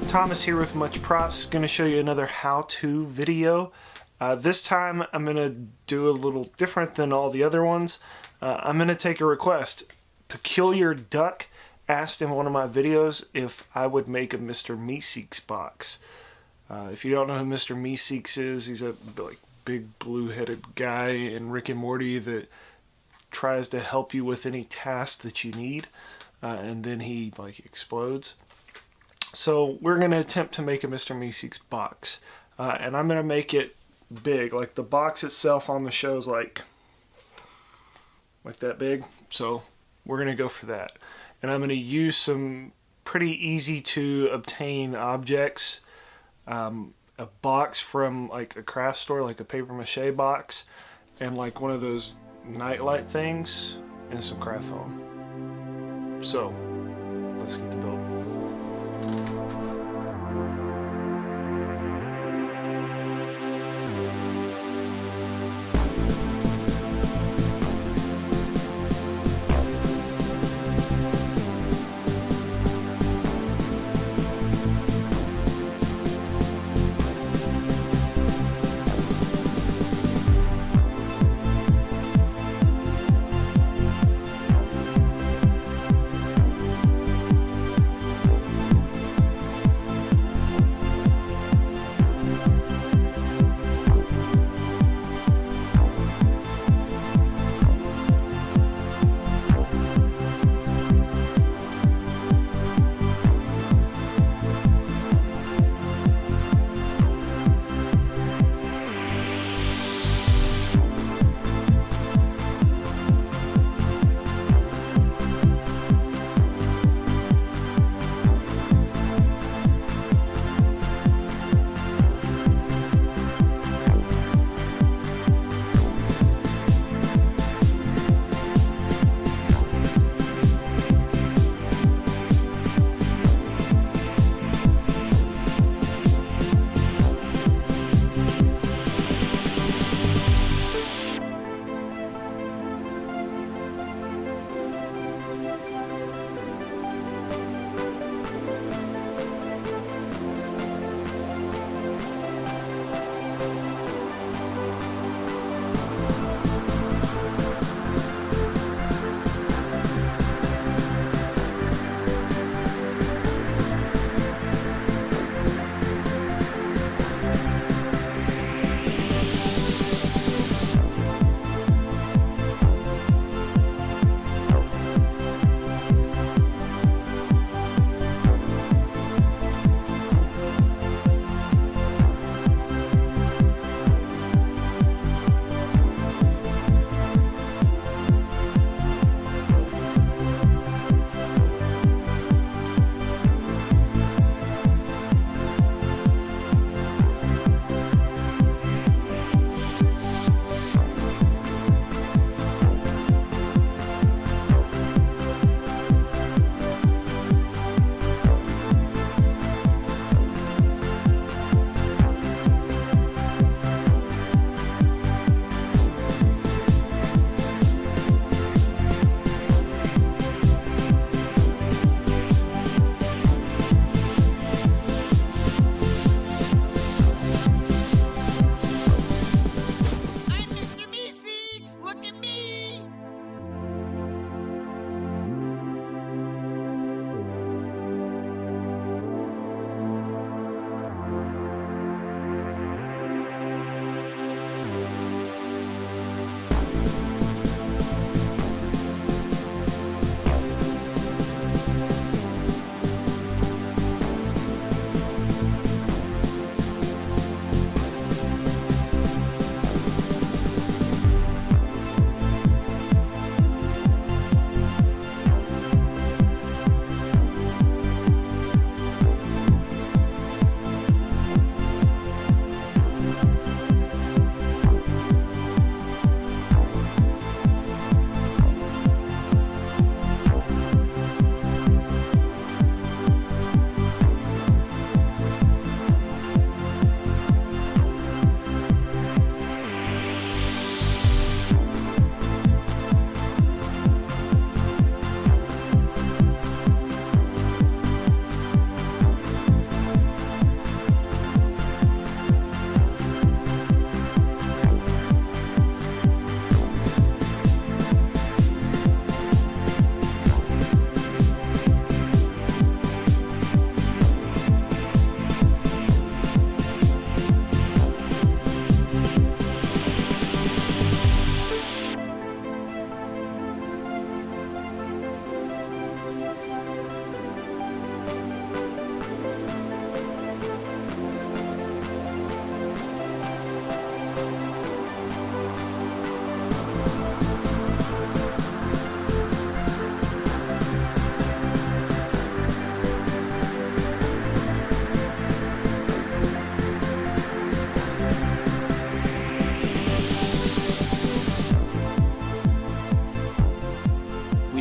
Thomas here with Much Props. Going to show you another how-to video. This time I'm going to do a little different than all the other ones. I'm going to take a request. Peculiar Duck asked in one of my videos if I would make a Mr Meeseeks box. If you don't know who Mr Meeseeks is, he's a big blue-headed guy in Rick and Morty that tries to help you with any task that you need, and then he explodes. So we're going to attempt to make a Mr Meeseeks box, and I'm going to make it big. Like the box itself on the show is like that big, so we're going to go for that. And I'm going to use some pretty easy to obtain objects, a box from a craft store, like a paper mache box, and one of those nightlight things, and some craft foam. So let's get to building.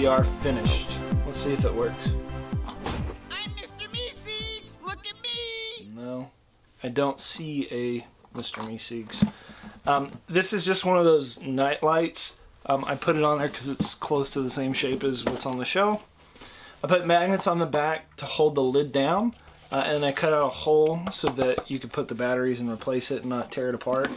we are finished. Let's see if it works. I'm Mr Meeseeks! Look at me! No, I don't see a Mr. Meeseeks. This is just one of those night lights. I put it on there because it's close to the same shape as what's on the show. I put magnets on the back to hold the lid down, and I cut out a hole so that you could put the batteries and replace it and not tear it apart.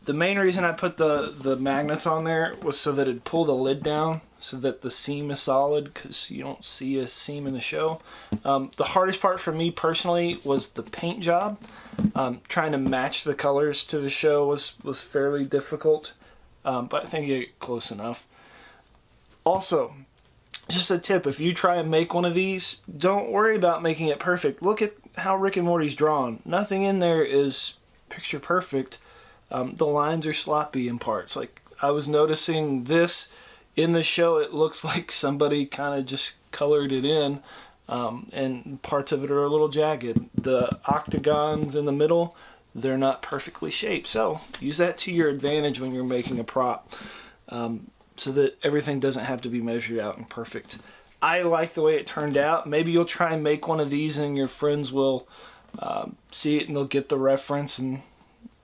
The main reason I put the magnets on there was so that it'd pull the lid down so that the seam is solid, because you don't see a seam in the show. The hardest part for me personally was the paint job. Trying to match the colors to the show was fairly difficult, but I think you get close enough. Also, just a tip, if you try and make one of these, don't worry about making it perfect. Look at how Rick and Morty's drawn. Nothing in there is picture perfect. The lines are sloppy in parts. Like, I was noticing this in the show, it looks like somebody kind of just colored it in, and parts of it are a little jagged. The octagons in the middle, they're not perfectly shaped. So use that to your advantage when you're making a prop, so that everything doesn't have to be measured out and perfect. I like the way it turned out. Maybe you'll try and make one of these and your friends will see it and they'll get the reference and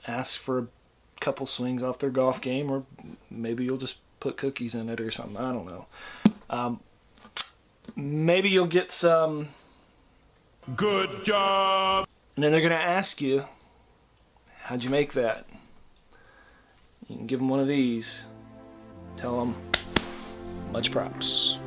ask for a couple swings off their golf game, or maybe you'll just put cookies in it or something. I don't know. Maybe you'll get some good job, and then they're gonna ask you, how'd you make that? You can give them one of these. Tell them, much props.